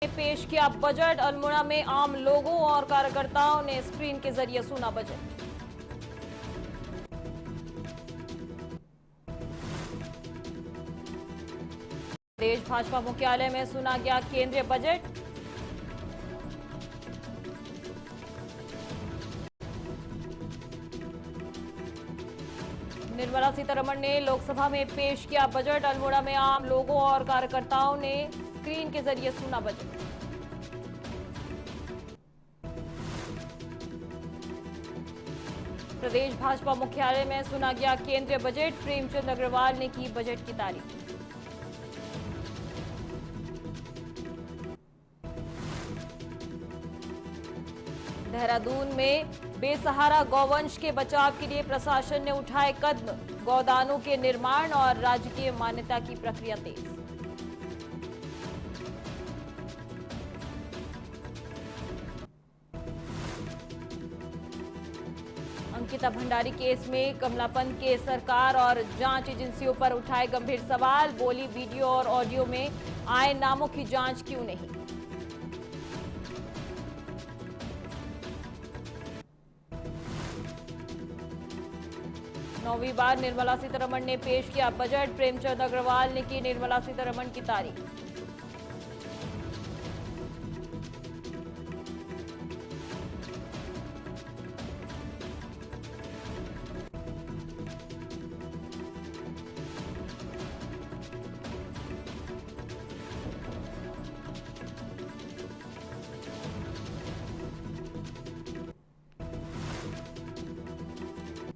पेश किया बजट। अल्मोड़ा में आम लोगों और कार्यकर्ताओं ने स्क्रीन के जरिए सुना बजट। प्रदेश भाजपा मुख्यालय में सुना गया केंद्रीय बजट। निर्मला सीतारमण ने लोकसभा में पेश किया बजट। अल्मोड़ा में आम लोगों और कार्यकर्ताओं ने स्क्रीन के जरिए सुना बजट। प्रदेश भाजपा मुख्यालय में सुना गया केंद्रीय बजट। प्रेमचंद अग्रवाल ने की बजट की तारीफ। देहरादून में बेसहारा गौवंश के बचाव के लिए प्रशासन ने उठाए कदम। गौदानों के निर्माण और राजकीय मान्यता की प्रक्रिया तेज। अंकिता भंडारी केस में कमलापंत के सरकार और जांच एजेंसियों पर उठाए गंभीर सवाल। बोली वीडियो और ऑडियो में आए नामों की जांच क्यों नहीं। नौवीं बार निर्मला सीतारमण ने पेश किया बजट। प्रेमचंद अग्रवाल ने की निर्मला सीतारमण की तारीफ।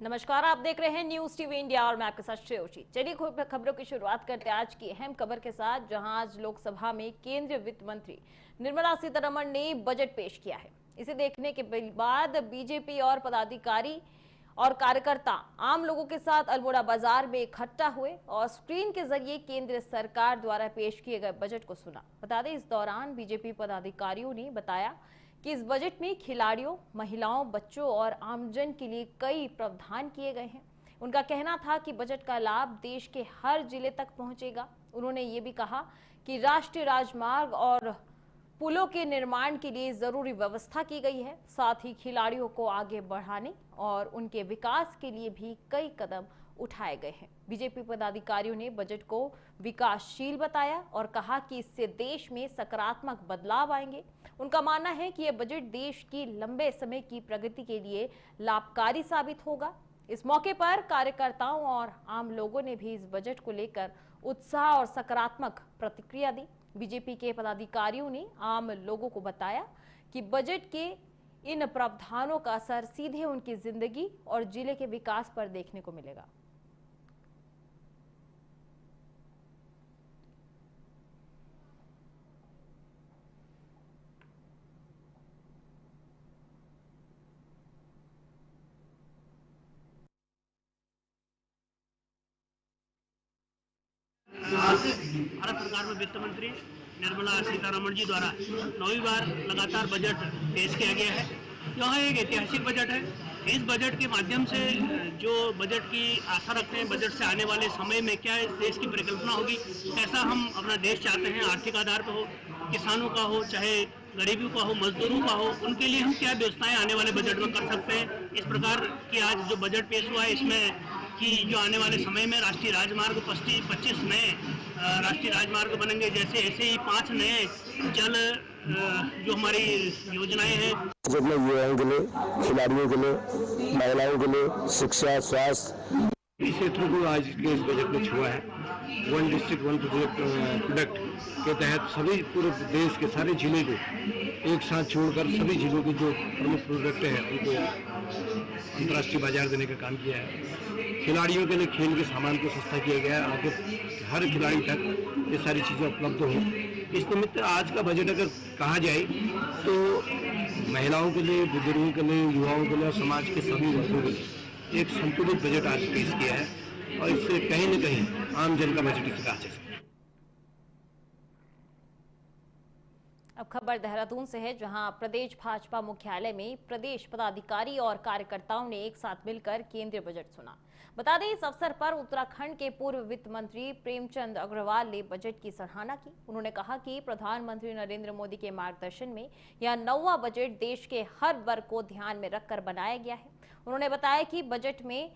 नमस्कार, आप देख रहे हैं न्यूज टीवी इंडिया और मैं आपके साथ श्रेयोशी। चलिए खबरों की शुरुआत करते हैं आज की अहम खबर के साथ, जहां आज लोकसभा में केंद्रीय वित्त मंत्री निर्मला सीतारमण ने बजट पेश किया है। इसे देखने के बाद बीजेपी और पदाधिकारी और कार्यकर्ता आम लोगों के साथ अल्मोड़ा बाजार में इकट्ठा हुए और स्क्रीन के जरिए केंद्र सरकार द्वारा पेश किए गए बजट को सुना। बता दें, इस दौरान बीजेपी पदाधिकारियों ने बताया कि इस बजट में खिलाड़ियों, महिलाओं, बच्चों और आमजन के लिए कई प्रावधान किए गए हैं। उनका कहना था कि बजट का लाभ देश के हर जिले तक पहुंचेगा। उन्होंने ये भी कहा कि राष्ट्रीय राजमार्ग और पुलों के निर्माण के लिए जरूरी व्यवस्था की गई है। साथ ही खिलाड़ियों को आगे बढ़ाने और उनके विकास के लिए भी कई कदम उठाए गए हैं। बीजेपी पदाधिकारियों ने बजट को विकासशील बताया और कहा कि इससे देश में सकारात्मक बदलाव आएंगे। उनका मानना है कि यह बजट देश की लंबे समय की प्रगति के लिए लाभकारी साबित होगा। इस मौके पर कार्यकर्ताओं और आम लोगों ने भी इस बजट को लेकर उत्साह और सकारात्मक प्रतिक्रिया दी। बीजेपी के पदाधिकारियों ने आम लोगों को बताया कि बजट के इन प्रावधानों का असर सीधे उनकी जिंदगी और जिले के विकास पर देखने को मिलेगा। भारत सरकार में वित्त मंत्री निर्मला सीतारमण जी द्वारा 9वीं बार लगातार बजट पेश किया गया है। यह एक ऐतिहासिक बजट है। इस बजट के माध्यम से जो बजट की आशा रखते हैं, बजट से आने वाले समय में क्या इस देश की परिकल्पना होगी, कैसा हम अपना देश चाहते हैं, आर्थिक आधार पर हो, किसानों का हो, चाहे गरीबों का हो, मजदूरों का हो, उनके लिए हम क्या व्यवस्थाएं आने वाले बजट में कर सकते हैं। इस प्रकार की आज जो बजट पेश हुआ है, इसमें कि जो आने वाले समय में राष्ट्रीय राजमार्ग 25 नए राष्ट्रीय राजमार्ग बनेंगे, जैसे ऐसे ही 5 नए जल जो हमारी योजनाएं हैं, जिसमें युवाओं के लिए, खिलाड़ियों के लिए, महिलाओं के लिए शिक्षा, स्वास्थ्य, इस क्षेत्र को आज के इस बजट में छुआ है। वन डिस्ट्रिक्ट वन प्रोडक्ट के तहत सभी पूरे देश के सारे जिले को एक साथ छोड़कर सभी जिलों के जो प्रमुख प्रोडक्ट हैं उनको अंतर्राष्ट्रीय बाजार देने का काम किया है। खिलाड़ियों के लिए खेल के सामान को सस्ता किया गया है, आगे हर खिलाड़ी तक ये सारी चीज़ें उपलब्ध हों। इस निमित्त आज का बजट अगर कहा जाए तो महिलाओं के लिए, बुजुर्गों के लिए, युवाओं के लिए और समाज के सभी वर्गों के लिए एक संतुलित बजट आज पेश किया है और इससे कहीं न कहीं आम जन का बजट इसे कहा जा सकता है। अब खबर देहरादून से है, जहां प्रदेश भाजपा मुख्यालय में प्रदेश पदाधिकारी और कार्यकर्ताओं ने एक साथ मिलकर केंद्रीय बजट सुना। बता दें, इस अवसर पर उत्तराखंड के पूर्व वित्त मंत्री प्रेमचंद अग्रवाल ने बजट की सराहना की। उन्होंने कहा कि प्रधानमंत्री नरेंद्र मोदी के मार्गदर्शन में यह 9वां बजट देश के हर वर्ग को ध्यान में रखकर बनाया गया है। उन्होंने बताया कि बजट में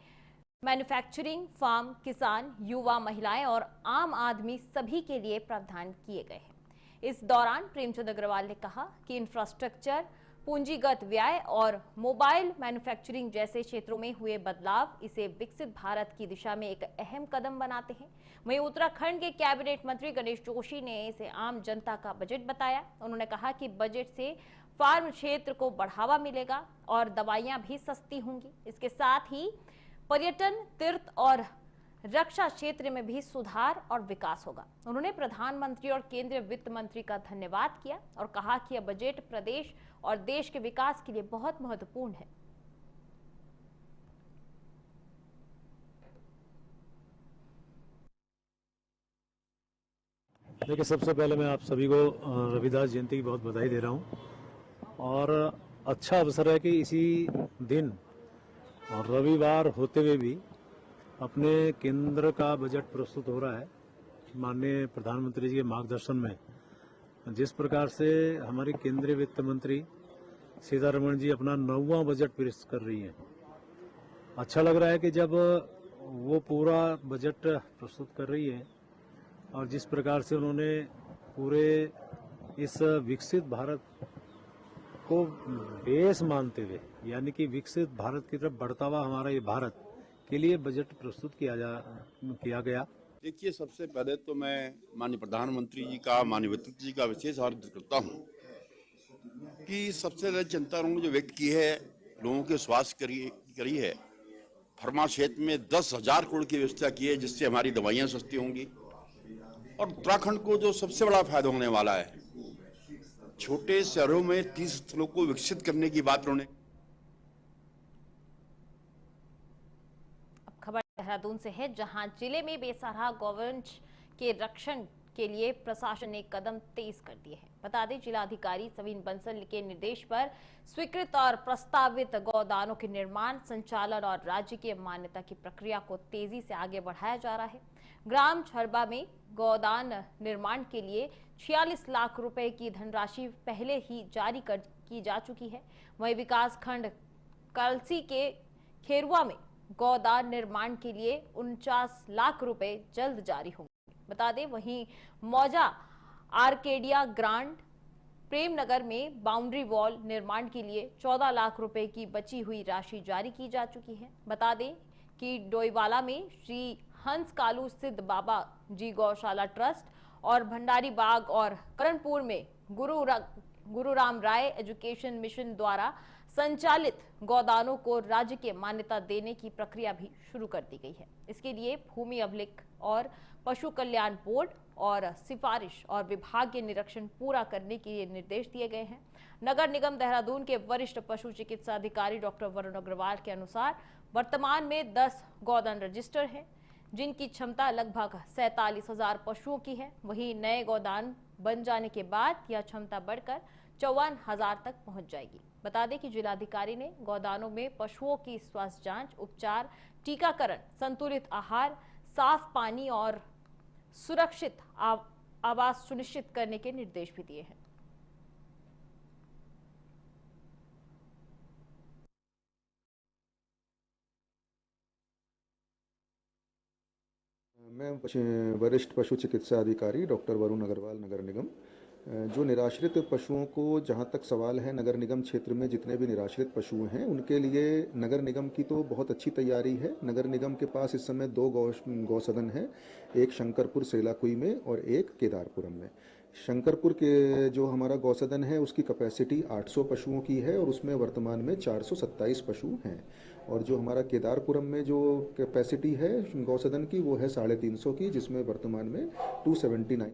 मैन्युफैक्चरिंग, फार्म, किसान, युवा, महिलाएं और आम आदमी सभी के लिए प्रावधान किए गए हैं। इस दौरान प्रेमचंद अग्रवाल ने कहा कि इंफ्रास्ट्रक्चर, पूंजीगत व्यय और मोबाइल मैन्युफैक्चरिंग जैसे क्षेत्रों में हुए बदलाव इसे विकसित भारत की दिशा में एक अहम कदम बनाते हैं। वहीं उत्तराखंड के कैबिनेट मंत्री गणेश जोशी ने इसे आम जनता का बजट बताया। उन्होंने कहा कि बजट से फार्म क्षेत्र को बढ़ावा मिलेगा और दवाइयां भी सस्ती होंगी। इसके साथ ही पर्यटन, तीर्थ और रक्षा क्षेत्र में भी सुधार और विकास होगा। उन्होंने प्रधानमंत्री और केंद्रीय वित्त मंत्री का धन्यवाद किया और कहा कि यह बजट प्रदेश और देश के विकास के लिए बहुत महत्वपूर्ण है। देखिए, सबसे पहले मैं आप सभी को रविदास जयंती की बहुत बधाई दे रहा हूं और अच्छा अवसर है कि इसी दिन और रविवार होते हुए भी अपने केंद्र का बजट प्रस्तुत हो रहा है। माननीय प्रधानमंत्री जी के मार्गदर्शन में जिस प्रकार से हमारी केंद्रीय वित्त मंत्री सीतारमण जी अपना 9वां बजट पेश कर रही हैं, अच्छा लग रहा है कि जब वो पूरा बजट प्रस्तुत कर रही है और जिस प्रकार से उन्होंने पूरे इस विकसित भारत को बेस मानते हुए, यानी कि विकसित भारत की तरफ बढ़ता हुआ हमारा ये भारत के लिए बजट प्रस्तुत किया गया। देखिए, सबसे पहले तो मैं माननीय प्रधानमंत्री जी का, माननीय वित्त जी का विशेष आदर करता हूँ कि सबसे ज्यादा चिंता उन्होंने जो व्यक्त की है, लोगों के स्वास्थ्य करी है। फार्मा क्षेत्र में 10,000 करोड़ की व्यवस्था की है, जिससे हमारी दवाइयाँ सस्ती होंगी और उत्तराखंड को जो सबसे बड़ा फायदा होने वाला है, छोटे शहरों में 30 स्थलों को विकसित करने की बात उन्होंने। खबर देहरादून से है, जहां जिले में बेसहारा गौवंश के रक्षण के लिए प्रशासन ने कदम तेज कर दिए हैं। बता दें, जिलाधिकारी सविन बंसल के निर्देश पर स्वीकृत और प्रस्तावित गौदानों के निर्माण, संचालन और राज्य की मान्यता की प्रक्रिया को तेजी से आगे बढ़ाया जा रहा है। ग्राम छरबा में गौदान निर्माण के लिए 46 लाख रुपए की धनराशि पहले ही जारी की जा चुकी है। वहीं विकास खंड कलसी के खेरुआ में गौदान निर्माण के लिए 49 लाख रुपए जल्द जारी होंगे। बता दें, वहीं मौजा आर्केडिया ग्रांड प्रेमनगर में बाउंड्री वॉल निर्माण के लिए 14 लाख रुपए की बची हुई राशि जारी की जा चुकी है। बता दें कि डोईवाला में श्री हंस कालू सिद्ध बाबा जी गौशाला ट्रस्ट और भंडारी बाग और करणपुर में गुरु राम राय एजुकेशन मिशन द्वारा संचालित गौदानों को राज्य के मान्यता देने की प्रक्रिया भी शुरू कर दी गई है। इसके लिए भूमि अभिलेख और पशु कल्याण बोर्ड और सिफारिश और विभागीय निरीक्षण पूरा करने के लिए निर्देश दिए गए हैं। नगर निगम देहरादून के वरिष्ठ पशु चिकित्सा अधिकारी डॉक्टर वरुण अग्रवाल के अनुसार वर्तमान में 10 गौदान रजिस्टर हैं, जिनकी क्षमता लगभग 47,000 पशुओं की है। वहीं नए गौदान बन जाने के बाद यह क्षमता बढ़कर 54,000 तक पहुंच जाएगी। बता दें कि जिलाधिकारी ने गौदानों में पशुओं की स्वास्थ्य जांच, उपचार, टीकाकरण, संतुलित आहार, साफ पानी और सुरक्षित आवास सुनिश्चित करने के निर्देश भी दिए हैं। मैं वरिष्ठ पशु चिकित्सा अधिकारी डॉक्टर वरुण अग्रवाल, नगर निगम। जो निराश्रित पशुओं को, जहां तक सवाल है, नगर निगम क्षेत्र में जितने भी निराश्रित पशु हैं उनके लिए नगर निगम की तो बहुत अच्छी तैयारी है। नगर निगम के पास इस समय 2 गौसदन हैं, एक शंकरपुर सेलाकुई में और एक केदारपुरम में। शंकरपुर के जो हमारा गौसदन है उसकी कैपेसिटी 800 पशुओं की है और उसमें वर्तमान में 427 पशु हैं। और जो हमारा केदारपुरम में जो कैपेसिटी है गौसदन की वो है 350 की, जिसमें वर्तमान में 279।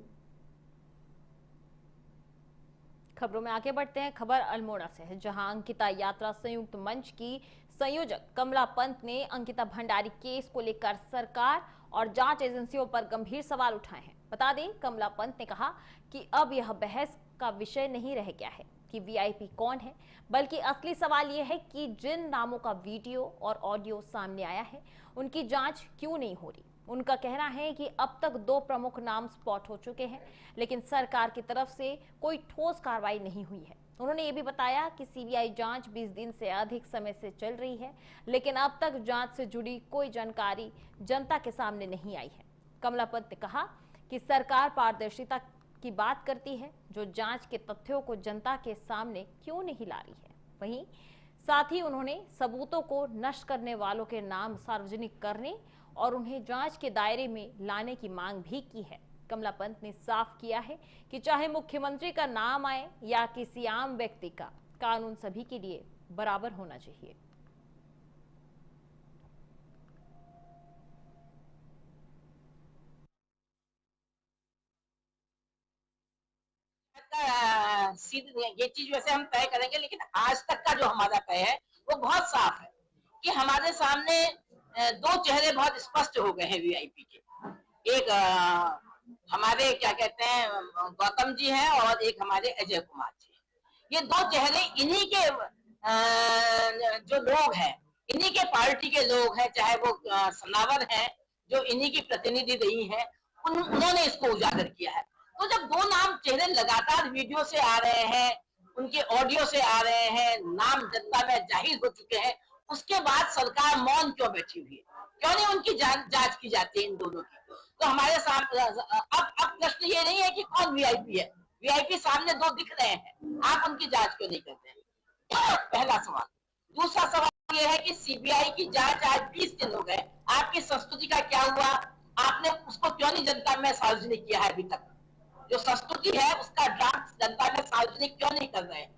खबरों में आगे बढ़ते हैं। खबर अल्मोड़ा से है, जहां अंकिता यात्रा संयुक्त मंच की संयोजक कमला पंत ने अंकिता भंडारी केस को लेकर सरकार और जांच एजेंसियों पर गंभीर सवाल उठाए हैं। बता दें, कमला पंत ने कहा कि अब यह बहस का विषय नहीं रह गया है कि वीआईपी कौन है, बल्कि असली सवाल यह है कि जिन नामों का वीडियो और ऑडियो सामने आया है उनकी जांच क्यों नहीं हो रही। उनका कहना है कि अब तक 2 प्रमुख नाम स्पॉट हो चुके हैं, लेकिन सरकार की तरफ से कोई ठोस कार्रवाई नहीं हुई है। उन्होंने ये भी बताया कि सीबीआई जांच 20 दिन से अधिक समय से चल रही है, लेकिन अब तक जांच से जुड़ी कोई जानकारी जनता के सामने नहीं आई है। कमलापंत ने कहा कि सरकार पारदर्शिता की बात करती है, जो जांच के तथ्यों को जनता के सामने क्यों नहीं ला रही है। वहीं साथ ही उन्होंने सबूतों को नष्ट करने वालों के नाम सार्वजनिक करने और उन्हें जांच के दायरे में लाने की मांग भी की है। कमलापंत ने साफ किया है कि चाहे मुख्यमंत्री का नाम आए या किसी आम व्यक्ति का, कानून सभी के लिए बराबर होना चाहिए। ये चीज वैसे हम तय करेंगे, लेकिन आज तक का जो हमारा तय है वो बहुत साफ है कि हमारे सामने 2 चेहरे बहुत स्पष्ट हो गए हैं वीआईपी के। एक हमारे क्या कहते हैं गौतम जी हैं और एक हमारे अजय कुमार जी हैं। ये 2 चेहरे इन्हीं के जो लोग हैं, इन्हीं के पार्टी के लोग हैं, चाहे वो सनावर हैं जो इन्हीं की प्रतिनिधि रही हैं, उन्होंने इसको उजागर किया है। तो जब 2 नाम चेहरे लगातार वीडियो से आ रहे हैं, उनके ऑडियो से आ रहे हैं, नाम जनता में जाहिर हो चुके हैं, उसके बाद सरकार मौन क्यों बैठी हुई है? क्यों नहीं उनकी जांच की जाती है इन दोनों की? तो हमारे सामने अब प्रश्न ये नहीं है कि कौन वीआईपी है, वीआईपी सामने 2 दिख रहे हैं, आप उनकी जांच क्यों नहीं करते हैं? पहला सवाल। दूसरा सवाल ये है कि सीबीआई की जांच आज 20 दिन हो गए, आपकी संस्तुति का क्या हुआ? आपने उसको क्यों नहीं जनता में सार्वजनिक किया है? अभी तक जो संस्तुति है उसका ड्राफ्ट जनता में सार्वजनिक क्यों नहीं कर रहे हैं?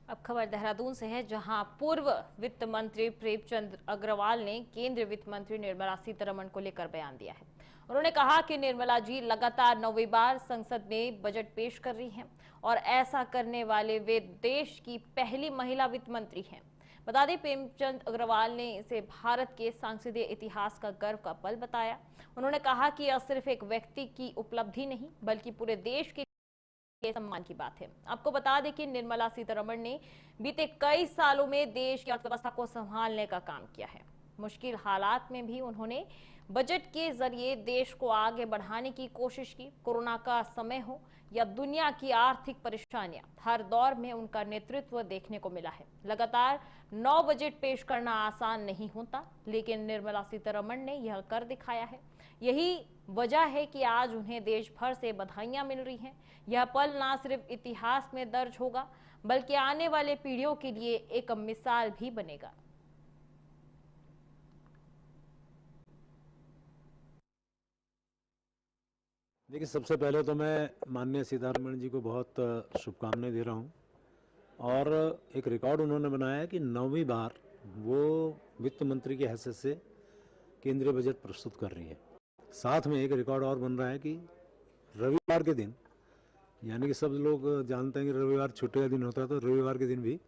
अब खबर देहरादून से है, जहां पूर्व वित्त मंत्री प्रेमचंद अग्रवाल ने केंद्रीय वित्त मंत्री निर्मला सीतारमण को लेकर बयान दिया है। उन्होंने कहा कि निर्मला जी लगातार 9वीं बार संसद में बजट पेश कर रही हैं और ऐसा करने वाले वे देश की पहली महिला वित्त मंत्री हैं। बता दें, प्रेमचंद अग्रवाल ने इसे भारत के सांसदीय इतिहास का गर्व का पल बताया। उन्होंने कहा कि यह सिर्फ एक व्यक्ति की उपलब्धि नहीं, बल्कि पूरे देश के सम्मान की बात है। आपको बता दें कि निर्मला सीतारमण ने बीते कई सालों में देश की अर्थव्यवस्था को संभालने का काम किया है। मुश्किल हालात में भी उन्होंने बजट के जरिए देश को आगे बढ़ाने की कोशिश की। कोरोना का समय हो या दुनिया की आर्थिक परेशानियां, हर दौर में उनका नेतृत्व देखने को मिला है। लगातार 9 बजट पेश करना आसान नहीं होता, लेकिन निर्मला सीतारमण ने यह कर दिखाया है। यही वजह है कि आज उन्हें देश भर से बधाइयां मिल रही हैं। यह पल न सिर्फ इतिहास में दर्ज होगा, बल्कि आने वाले पीढ़ियों के लिए एक मिसाल भी बनेगा। देखिए, सबसे पहले तो मैं माननीय सीतारमण जी को बहुत शुभकामनाएं दे रहा हूं। और एक रिकॉर्ड उन्होंने बनाया है कि 9वीं बार वो वित्त मंत्री की हैसियत से केंद्रीय बजट प्रस्तुत कर रही है। साथ में एक रिकॉर्ड और बन रहा है कि रविवार के दिन, यानी कि सब लोग जानते हैं कि रविवार छुट्टी का दिन होता है, तो रविवार के दिन भी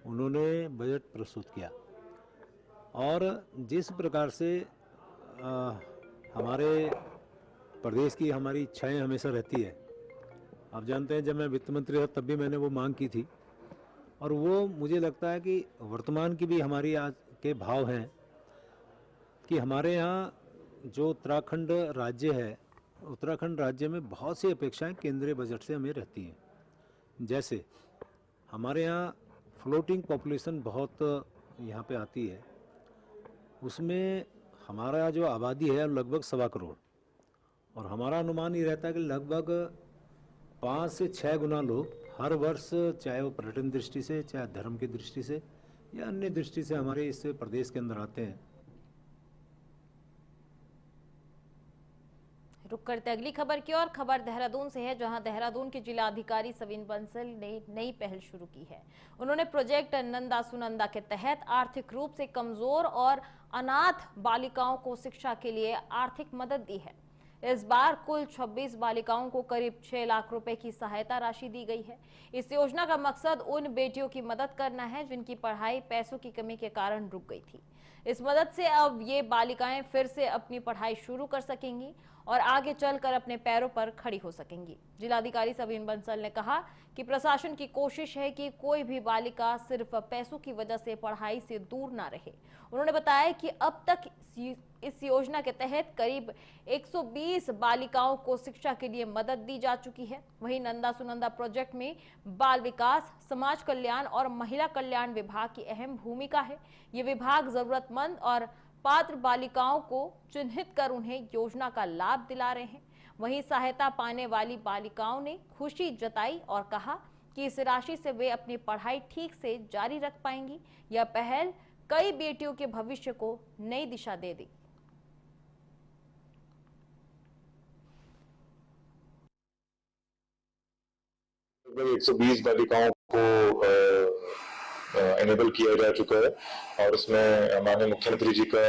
उन्होंने बजट प्रस्तुत किया। और जिस प्रकार से हमारे प्रदेश की हमारी इच्छाएं हमेशा रहती है, आप जानते हैं जब मैं वित्त मंत्री था तब भी मैंने वो मांग की थी, और वो मुझे लगता है कि वर्तमान की भी हमारी आज के भाव हैं कि हमारे यहाँ जो उत्तराखंड राज्य है, उत्तराखंड राज्य में बहुत सी अपेक्षाएं केंद्रीय बजट से हमें रहती हैं। जैसे हमारे यहाँ फ्लोटिंग पॉपुलेशन बहुत यहाँ पे आती है, उसमें हमारा जो आबादी है लगभग 1.25 करोड़, और हमारा अनुमान ये रहता है कि लगभग 5 से 6 गुना लोग हर वर्ष, चाहे वो पर्यटन दृष्टि से, चाहे धर्म की दृष्टि से या अन्य दृष्टि से, हमारे इस प्रदेश के अंदर आते हैं। रुक करते अगली खबर की और। खबर देहरादून से है, जहां देहरादून के जिलाधिकारी सविन बंसल ने नई पहल शुरू की है। उन्होंने प्रोजेक्ट नंदा सुनंदा के तहत आर्थिक रूप से कमजोर और अनाथ बालिकाओं को शिक्षा के लिए आर्थिक मदद दी है। इस बार कुल 26 बालिकाओं को करीब 6 लाख रुपए की सहायता राशि दी गई है। इस योजना का मकसद उन बेटियों की मदद करना है जिनकी पढ़ाई पैसों की कमी के कारण रुक गई थी। इस मदद से अब ये बालिकाएं फिर से अपनी पढ़ाई शुरू कर सकेंगी और आगे चलकर अपने पैरों पर खड़ी हो सकेंगी। जिलाधिकारी सविन बंसल ने कहा कि प्रशासन की कोशिश है कि कोई भी बालिका सिर्फ पैसों की वजह से पढ़ाई से दूर ना रहे। उन्होंने बताया कि अब तक इस योजना के तहत करीब 120 बालिकाओं को शिक्षा के लिए मदद दी जा चुकी है। वहीं नंदा सुनंदा प्रोजेक्ट में बाल विकास, समाज कल्याण और महिला कल्याण विभाग की अहम भूमिका है। ये विभाग जरूरतमंद और पात्र बालिकाओं को चिन्हित कर उन्हें योजना का लाभ दिला रहे हैं। वहीं सहायता पाने वाली बालिकाओं ने खुशी जताई और कहा कि इस राशि से वे अपनी पढ़ाई ठीक से जारी रख पाएंगी। यह पहल कई बेटियों के भविष्य को नई दिशा दे दी। लगभग 120 बालिकाओं को एनेबल किया जा चुका है और उसमें माननीय मुख्यमंत्री जी का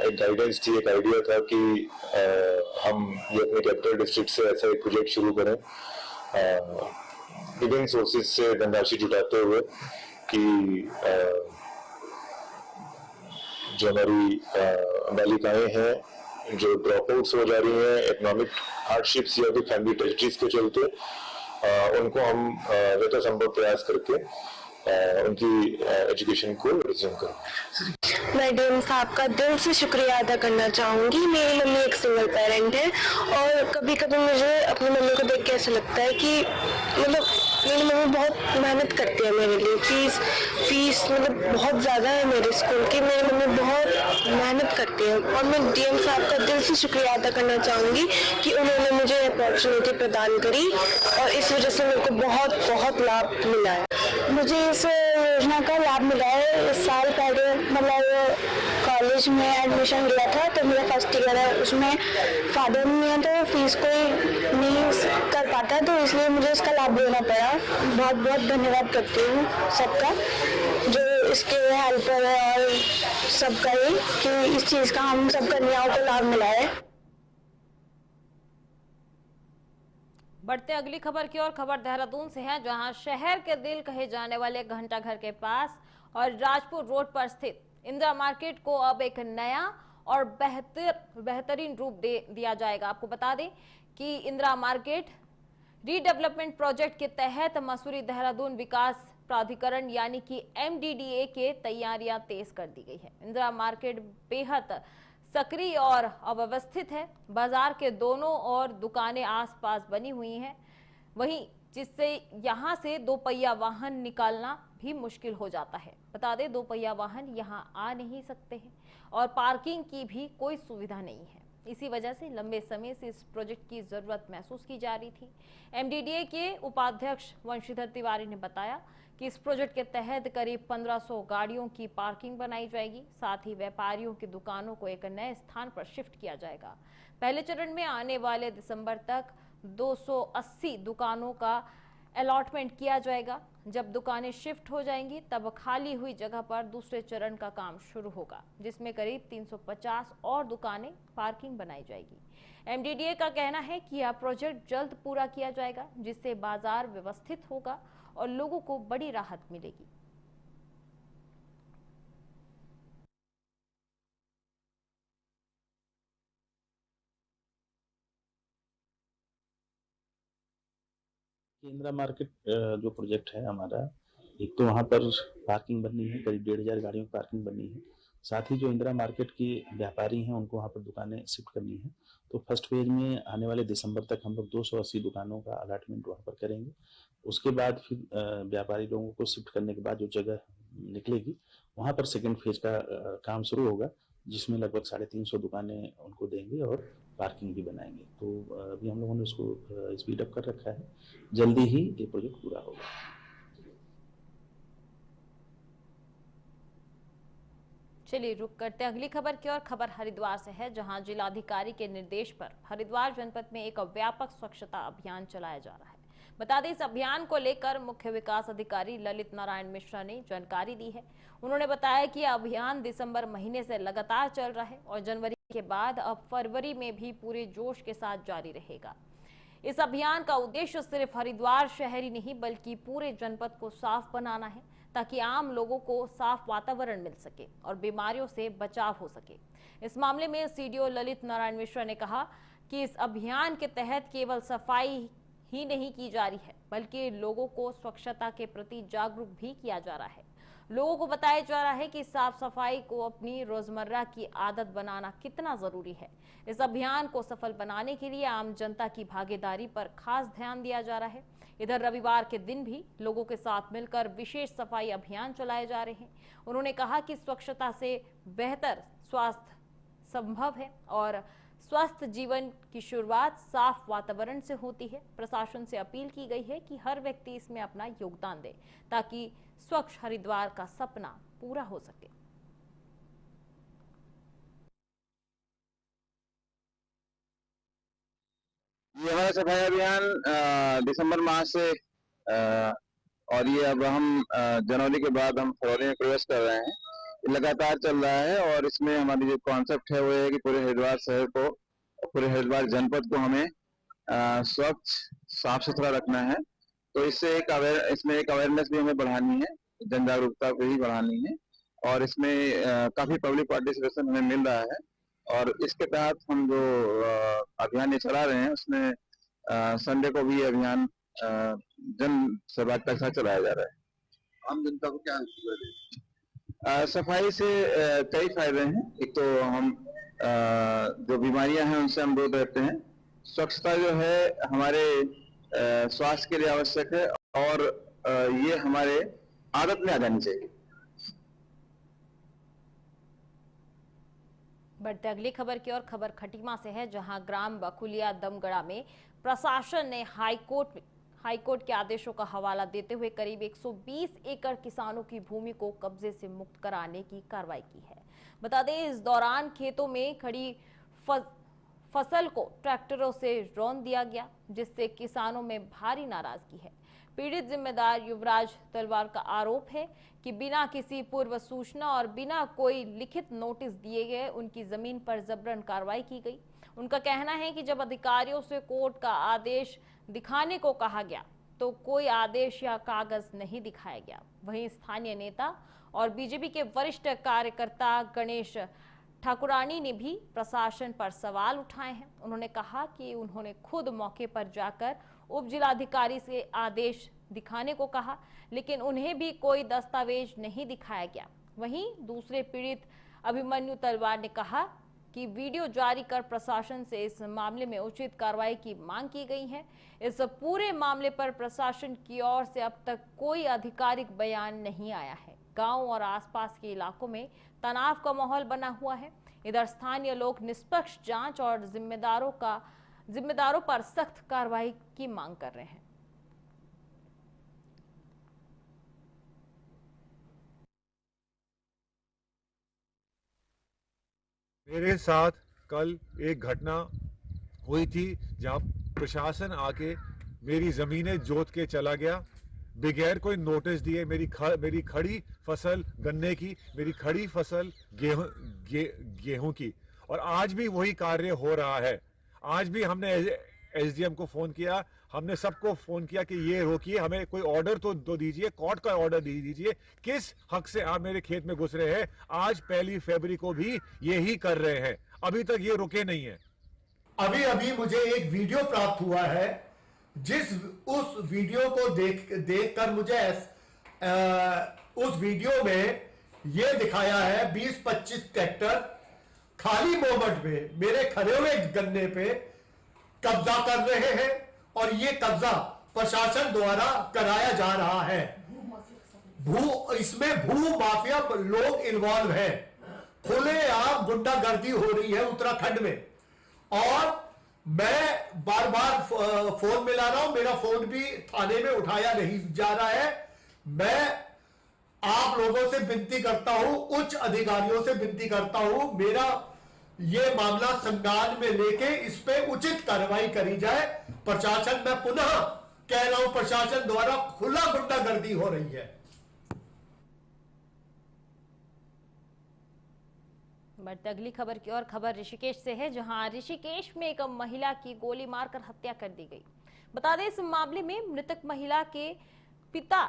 एक गाइडेंस थी, एक आइडिया था कि हम ये अपने कैपिटल डिस्ट्रिक्ट से ऐसा एक प्रोजेक्ट शुरू करें विभिन्न सोर्सेज से धनराशि जुटाते हुए कि जो हमारी बालिकाएं हैं जो ड्रॉप आउट्स हो जा रही हैं इकोनॉमिक हार्डशिप्स या फिर फैमिली ट्रेजेडीज के चलते, उनको हम यथासंभव प्रयास करके उनकी एजुकेशन को रिज्यूम करें। मैं डीएम साहब का दिल से शुक्रिया अदा करना चाहूँगी। मेरी मम्मी एक सिंगल पेरेंट है और कभी कभी मुझे अपनी मम्मी को देख के ऐसा लगता है कि मतलब मेरी मम्मी बहुत मेहनत करती है मेरे लिए। फीस मतलब बहुत ज़्यादा है मेरे स्कूल की, मेरी मम्मी बहुत मेहनत करती है और मैं डीएम साहब का दिल से शुक्रिया अदा करना चाहूँगी कि उन्होंने मुझे अपॉर्चुनिटी प्रदान करी और इस वजह से मेरे को बहुत बहुत लाभ मिला है। मुझे इस योजना का लाभ मिला है। इस साल पहले मतलब कॉलेज में एडमिशन लिया था तो मेरा फर्स्ट ईयर है, उसमें फादर नहीं है तो फीस कोई नहीं कर पाता, तो इसलिए मुझे इसका लाभ लेना पड़ा। बहुत बहुत धन्यवाद करती हूँ सबका जो इसके हेल्पर है और सबका ही कि इस चीज़ का हम सब कन्याओं को लाभ मिला है। बढ़ते अगली खबर की ओर। खबर देहरादून से है, जहां शहर के दिल कहे जाने वाले घंटाघर के पास और राजपुर रोड पर स्थित इंदिरा मार्केट को अब एक नया और बेहतरीन रूप दिया जाएगा। आपको बता दें कि इंदिरा मार्केट रीडेवलपमेंट प्रोजेक्ट के तहत मसूरी देहरादून विकास प्राधिकरण यानी कि MDDA के तैयारियां तेज कर दी गई है। इंदिरा मार्केट बेहद सक्रिय और अव्यवस्थित है। बाजार के दोनों ओर दुकानें आसपास बनी हुई हैं, वहीं जिससे यहां से 2 पहिया वाहन निकालना भी मुश्किल हो जाता है। बता दें 2 पहिया वाहन यहां आ नहीं सकते हैं और पार्किंग की भी कोई सुविधा नहीं है। इसी वजह से लंबे समय से इस प्रोजेक्ट की जरूरत महसूस की जा रही थी। MDDA के उपाध्यक्ष वंशीधर तिवारी ने बताया कि इस प्रोजेक्ट के तहत करीब 1500 गाड़ियों की पार्किंग बनाई जाएगी। साथ ही व्यापारियों की दुकानों को एक नए स्थान पर शिफ्ट किया जाएगा। पहले चरण में आने वाले दिसंबर तक 280 दुकानों का अलॉटमेंट किया जाएगा। जब दुकानें शिफ्ट हो जाएंगी तब खाली हुई जगह पर दूसरे चरण का काम शुरू होगा, जिसमें करीब 350 और दुकानें पार्किंग बनाई जाएगी। MDDA का कहना है कि यह प्रोजेक्ट जल्द पूरा किया जाएगा, जिससे बाजार व्यवस्थित होगा और लोगों को बड़ी राहत मिलेगी। इंदिरा मार्केट जो प्रोजेक्ट है हमारा, एक तो वहाँ पर पार्किंग बननी है, करीब 1500 गाड़ियों की पार्किंग बननी है। साथ ही जो इंदिरा मार्केट के व्यापारी हैं उनको वहाँ पर दुकानें शिफ्ट करनी है। तो फर्स्ट फेज में आने वाले दिसंबर तक हम लोग 280 दुकानों का अलॉटमेंट वहाँ पर करेंगे। उसके बाद फिर व्यापारी लोगों को शिफ्ट करने के बाद जो जगह निकलेगी वहाँ पर सेकेंड फेज का काम शुरू होगा, जिसमें लगभग 350 दुकानें उनको देंगे और पार्किंग भी बनाएंगे। तो अभी हम लोगों ने उसको स्पीड अप कर रखा है, जल्दी ही ये प्रोजेक्ट पूरा होगा। चलिए रुक करते अगली खबर की ओर। खबर हरिद्वार से है, जहां जिलाधिकारी के निर्देश पर हरिद्वार जनपद में एक व्यापक स्वच्छता अभियान चलाया जा रहा है। बता दें, इस अभियान को लेकर मुख्य विकास अधिकारी ललित नारायण मिश्रा ने जानकारी दी है। उन्होंने बताया कि यह अभियान दिसंबर महीने से लगातार चल रहा है और जनवरी के बाद अब फरवरी में भी पूरे जोश के साथ जारी रहेगा। इस अभियान का उद्देश्य सिर्फ हरिद्वार शहर ही नहीं बल्कि पूरे जनपद को साफ बनाना है, ताकि आम लोगों को साफ वातावरण मिल सके और बीमारियों से बचाव हो सके। इस मामले में CDO ललित नारायण मिश्रा ने कहा कि इस अभियान के तहत केवल सफाई ही नहीं की जा रही है, बल्कि लोगों को स्वच्छता के प्रति जागरूक भी किया जा रहा है। लोगों को बताया जा रहा है कि साफ सफाई को अपनी रोजमर्रा की आदत बनाना कितना जरूरी है। इस अभियान को सफल बनाने के लिए आम जनता की भागीदारी पर खास ध्यान दिया जा रहा है। इधर रविवार के दिन भी लोगों के साथ मिलकर विशेष सफाई अभियान चलाए जा रहे हैं। उन्होंने कहा कि स्वच्छता से बेहतर स्वास्थ्य संभव है और स्वस्थ जीवन की शुरुआत साफ वातावरण से होती है। प्रशासन से अपील की गई है कि हर व्यक्ति इसमें अपना योगदान दे ताकि स्वच्छ हरिद्वार का सपना पूरा हो सके। ये हमारा सफाई अभियान दिसंबर माह से और ये अब हम जनवरी के बाद हम फरवरी में प्रवेश कर रहे हैं। ये लगातार चल रहा है और इसमें हमारी जो कॉन्सेप्ट है वो है कि पूरे हरिद्वार शहर को, पूरे हरिद्वार जनपद को हमें स्वच्छ साफ सुथरा रखना है। तो इससे इसमें एक अवेयरनेस भी हमें बढ़ानी है, जन जागरूकता भी बढ़ानी है और इसमें काफी पब्लिक पार्टिसिपेशन हमें मिल रहा है। और इसके तहत हम जो अभियान ये चला रहे हैं उसमें संडे को भी अभियान जन सहभागिता के साथ चलाया जा रहा है। आम जनता को क्या सफाई से कई फायदे हैं। एक तो हम जो बीमारियां हैं उनसे हम दूर रहते हैं। स्वच्छता जो है हमारे स्वास्थ्य के लिए आवश्यक है और ये हमारे आदत में आ जानी चाहिए। बढ़ते अगली खबर की ओर। खबर खटीमा से है, जहां ग्राम बकुलिया दमगड़ा में प्रशासन ने हाईकोर्ट के आदेशों का हवाला देते हुए करीब 120 एकड़ किसानों की भूमि को कब्जे से मुक्त कराने की कार्रवाई की है। बता दें, इस दौरान खेतों में खड़ी फसल को ट्रैक्टरों से रौंद दिया गया, जिससे किसानों में भारी नाराजगी है। पीड़ित जिम्मेदार युवराज तलवार का आरोप है कि बिना किसी पूर्व सूचना और बिना कोई लिखित नोटिस दिए गए उनकी जमीन पर जबरन कार्रवाई की गई। उनका कहना है कि जब अधिकारियों से कोर्ट का आदेश दिखाने को कहा गया तो कोई आदेश या कागज नहीं दिखाया गया। वहीं स्थानीय नेता और बीजेपी के वरिष्ठ कार्यकर्ता गणेश ठाकुरानी ने भी प्रशासन पर सवाल उठाए हैं। उन्होंने कहा कि उन्होंने खुद मौके पर जाकर उप जिलाधिकारी से आदेश दिखाने को कहा, लेकिन उन्हें भी कोई दस्तावेज नहीं दिखाया गया। वहीं दूसरे पीड़ित अभिमन्यु तलवार ने कहा कि वीडियो जारी कर प्रशासन से इस मामले में उचित कार्रवाई की मांग की गई है। इस पूरे मामले पर प्रशासन की ओर से अब तक कोई आधिकारिक बयान नहीं आया है। गांव और आसपास के इलाकों में तनाव का माहौल बना हुआ है। इधर स्थानीय लोग निष्पक्ष जांच और जिम्मेदारों पर सख्त कार्रवाई की मांग कर रहे हैं। मेरे साथ कल एक घटना हुई थी जहां प्रशासन आके मेरी जमीनें जोत के चला गया बगैर कोई नोटिस दिए। मेरी खड़ी फसल गन्ने की, मेरी खड़ी फसल गेहूं की, और आज भी वही कार्य हो रहा है। आज भी हमने एसडीएम को फोन किया, हमने सबको फोन किया कि ये रोकिए, हमें कोई ऑर्डर तो दीजिए, कोर्ट का ऑर्डर दीजिए, किस हक से आप मेरे खेत में घुस रहे हैं। आज 1 फरवरी को भी यही कर रहे हैं, अभी तक ये रुके नहीं है। अभी मुझे एक वीडियो प्राप्त हुआ है, उस वीडियो को देखकर मुझे उस वीडियो में यह दिखाया है 20-25 ट्रैक्टर खाली मोमेंट में मेरे खड़े हुए गन्ने पे कब्जा कर रहे हैं और ये कब्जा प्रशासन द्वारा कराया जा रहा है। इसमें भू माफिया लोग इन्वॉल्व हैं, खुलेआम गुंडागर्दी हो रही है उत्तराखंड में। और मैं बार बार फोन मिला रहा हूं, मेरा फोन भी थाने में उठाया नहीं जा रहा है। मैं आप लोगों से विनती करता हूं, उच्च अधिकारियों से विनती करता हूं, मेरा ये मामला संज्ञान में लेके इस पे उचित कार्रवाई करी जाए। प्रशासन, मैं पुनः कह रहा हूं, प्रशासन द्वारा खुला गुंडागर्दी हो रही है। बढ़ते अगली खबर की और। खबर ऋषिकेश से है, जहां ऋषिकेश में एक महिला की गोली मारकर हत्या कर दी गई। बता दें, इस मामले में मृतक महिला के पिता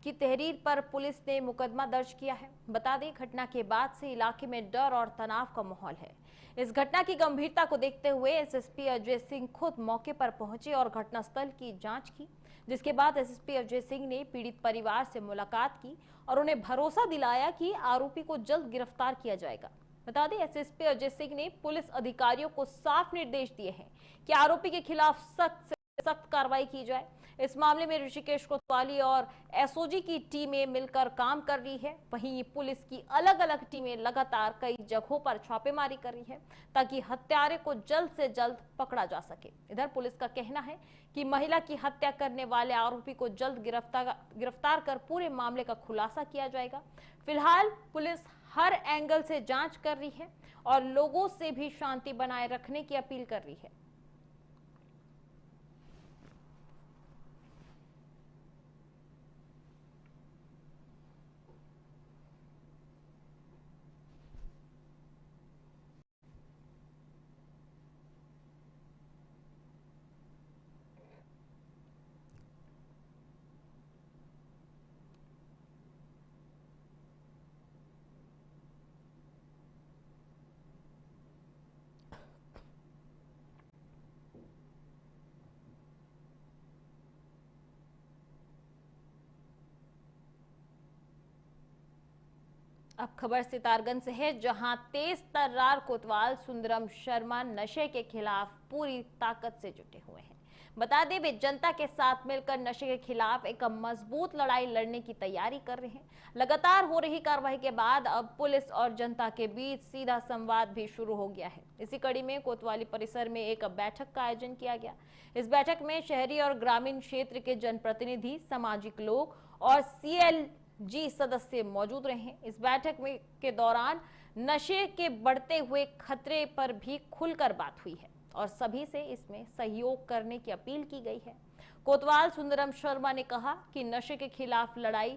की तहरीर पर पुलिस ने मुकदमा दर्ज किया है। बता दें, घटना के बाद से इलाके में डर और तनाव का माहौल है। इस घटना की गंभीरता को देखते हुए एसएसपी अजय सिंह खुद मौके पर पहुंचे और घटनास्थल की जांच की, जिसके बाद एसएसपी अजय सिंह ने पीड़ित परिवार से मुलाकात की और उन्हें भरोसा दिलाया कि आरोपी को जल्द गिरफ्तार किया जाएगा। बता दें, एसएसपी अजय सिंह ने पुलिस अधिकारियों को साफ निर्देश दिए हैं कि आरोपी के खिलाफ सख्त से सख्त कार्रवाई की जाए। इस मामले में ऋषिकेश कोतवाली और एसओजी की टीमें मिलकर काम कर रही है। वहीं पुलिस की अलग अलग टीमें लगातार कई जगहों पर छापेमारी कर रही है ताकि हत्यारे को जल्द से जल्द पकड़ा जा सके। इधर पुलिस का कहना है कि महिला की हत्या करने वाले आरोपी को जल्द गिरफ्तार कर पूरे मामले का खुलासा किया जाएगा। फिलहाल पुलिस हर एंगल से जांच कर रही है और लोगों से भी शांति बनाए रखने की अपील कर रही है। अब खबर सितारगंज से है, जहां तेज तर्रार कोतवाल सुंदरम शर्मा नशे के खिलाफ पूरी ताकत से जुटे हुए हैं। बता दें, वे जनता के साथ मिलकर नशे के खिलाफ एक मजबूत लड़ाई लड़ने की तैयारी कर रहे हैं। लगातार हो रही कार्रवाई के बाद अब पुलिस और जनता के बीच सीधा संवाद भी शुरू हो गया है। इसी कड़ी में कोतवाली परिसर में एक बैठक का आयोजन किया गया। इस बैठक में शहरी और ग्रामीण क्षेत्र के जनप्रतिनिधि, सामाजिक लोग और CLG सदस्य मौजूद रहे। इस बैठक में के दौरान नशे के बढ़ते हुए खतरे पर भी खुलकर बात हुई है और सभी से इसमें सहयोग करने की अपील की गई है। कोतवाल सुंदरम शर्मा ने कहा कि नशे के खिलाफ लड़ाई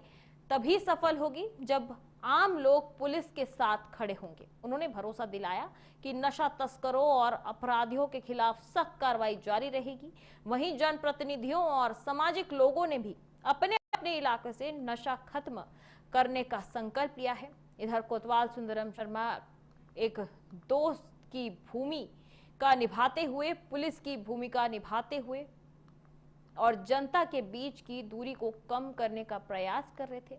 तभी सफल होगी जब आम लोग पुलिस के साथ खड़े होंगे। उन्होंने भरोसा दिलाया कि नशा तस्करों और अपराधियों के खिलाफ सख्त कार्रवाई जारी रहेगी। वहीं जनप्रतिनिधियों और सामाजिक लोगों ने भी अपने इलाके से नशा खत्म करने का संकल्प लिया है। इधर कोतवाल सुंदरम शर्मा एक दोस्त की भूमिका निभाते हुए, पुलिस की भूमिका निभाते हुए और जनता के बीच की दूरी को कम करने का प्रयास कर रहे थे।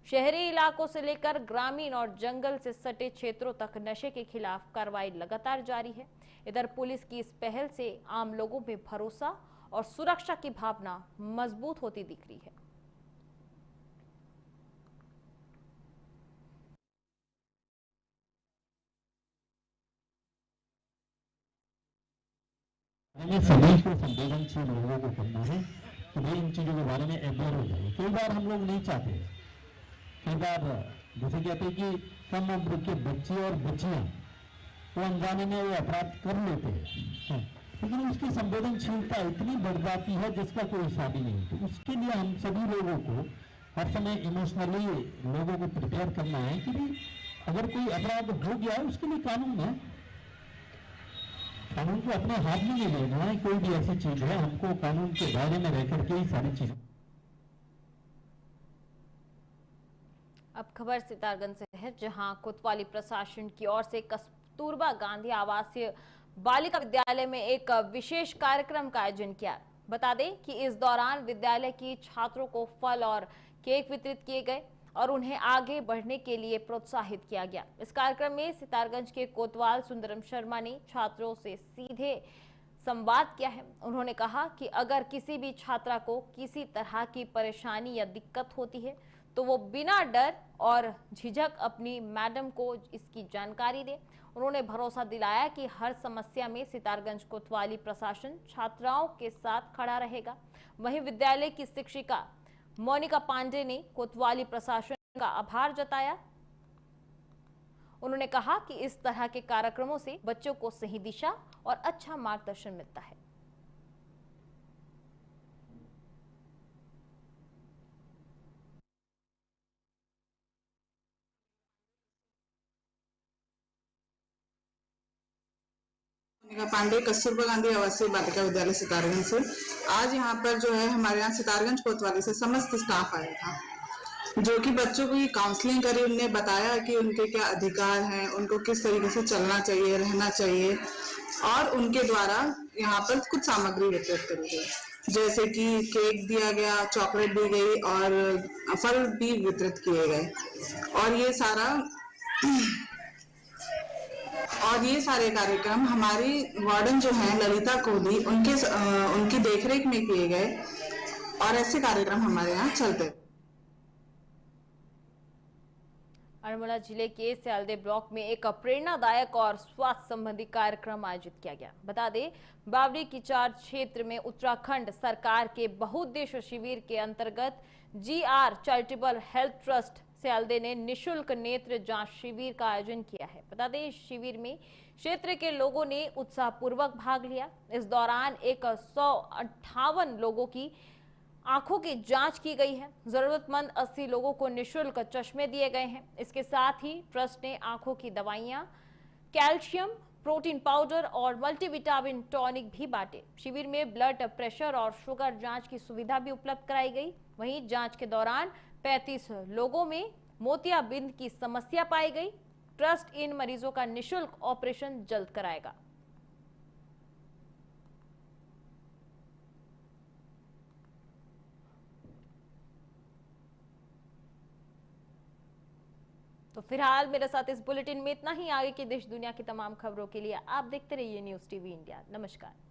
शहरी इलाकों से लेकर ग्रामीण और जंगल से सटे क्षेत्रों तक नशे के खिलाफ कार्रवाई लगातार जारी है। इधर पुलिस की इस पहल से आम लोगों में भरोसा और सुरक्षा की भावना मजबूत होती दिख रही है। हमें समाज को संवेदनशील लोगों को करना है कि भाई इन चीजों के बारे में अवेयर हो जाए। कई बार हम लोग नहीं चाहते, कई बार जैसे कहते हैं कि कम उम्र के बच्चे और बच्चियां वो अनजाने में वो अपराध कर लेते हैं, लेकिन उसकी संवेदनशीलता इतनी बढ़ जाती है जिसका कोई हिसाब ही नहीं। तो उसके लिए हम सभी लोगों को हर समय इमोशनली लोगों को प्रिपेयर करना है कि भाई अगर कोई अपराध हो गया है उसके लिए कानून है, कानून को अपने हाथ में नहीं लेना है। कोई भी ऐसी चीज है, हमको कानून के दायरे में रहकर के ही सारी चीजें। अब खबर सितारगंज से है, जहां कोतवाली प्रशासन की ओर से कस्तूरबा गांधी आवासीय बालिका विद्यालय में एक विशेष कार्यक्रम का आयोजन किया। बता दें कि इस दौरान विद्यालय की छात्रों को फल और केक वितरित किए गए और उन्हें आगे बढ़ने के लिए प्रोत्साहित किया गया। इस कार्यक्रम में सितारगंज के कोतवाल सुंदरम शर्मा ने छात्रों से सीधे संवाद किया है। उन्होंने कहा कि अगर किसी भी छात्रा को किसी तरह की परेशानी या दिक्कत होती है तो वो बिना डर और झिझक अपनी मैडम को इसकी जानकारी दे। उन्होंने भरोसा दिलाया कि हर समस्या में सितारगंज कोतवाली प्रशासन छात्राओं के साथ खड़ा रहेगा। वहीं विद्यालय की शिक्षिका मोनिका पांडे ने कोतवाली प्रशासन का आभार जताया। उन्होंने कहा कि इस तरह के कार्यक्रमों से बच्चों को सही दिशा और अच्छा मार्गदर्शन मिलता है। मोनिका पांडे, कस्तूरबा गांधी आवासीय बालिका विद्यालय सितारगंज से। आज यहाँ पर जो है हमारे यहाँ सितारगंज कोतवाली से समस्त स्टाफ आया था जो कि बच्चों की काउंसलिंग करी, उन्हें बताया कि उनके क्या अधिकार हैं, उनको किस तरीके से चलना चाहिए, रहना चाहिए, और उनके द्वारा यहाँ पर कुछ सामग्री वितरित करी गई, जैसे कि केक दिया गया, चॉकलेट दी गई और फल भी वितरित किए गए। और ये सारे कार्यक्रम हमारी वार्डन जो हैं ललिता कोहली, उनकी देखरेख में किए गए, और ऐसे कार्यक्रम हमारे यहाँ चलते हैं। अल्मोड़ा जिले के सियालदे ब्लॉक में एक प्रेरणादायक और स्वास्थ्य संबंधी कार्यक्रम आयोजित किया गया। बता दें, बावड़ी किचार क्षेत्र में उत्तराखंड सरकार के बहुउद्देश्य शिविर के अंतर्गत GR charitable health trust Syalde ने निशुल्क नेत्र जांच शिविर का आयोजन किया है। बता दें, इस शिविर में क्षेत्र के लोगों ने उत्साहपूर्वक भाग लिया। इस दौरान 158 लोगों की आंखों की जांच की गई है। जरूरतमंद 80 लोगों को निशुल्क चश्मे दिए गए हैं। इसके साथ ही ट्रस्ट ने आंखों की दवाइयां, कैल्शियम, प्रोटीन पाउडर और मल्टीविटामिन टॉनिक भी बांटे। शिविर में ब्लड प्रेशर और शुगर जांच की सुविधा भी उपलब्ध कराई गई। वहीं जांच के दौरान 35 लोगों में मोतियाबिंद की समस्या पाई गई। ट्रस्ट इन मरीजों का निशुल्क ऑपरेशन जल्द कराएगा। तो फिलहाल मेरे साथ इस बुलेटिन में इतना ही। आगे की देश दुनिया की तमाम खबरों के लिए आप देखते रहिए न्यूज़ टीवी इंडिया। नमस्कार।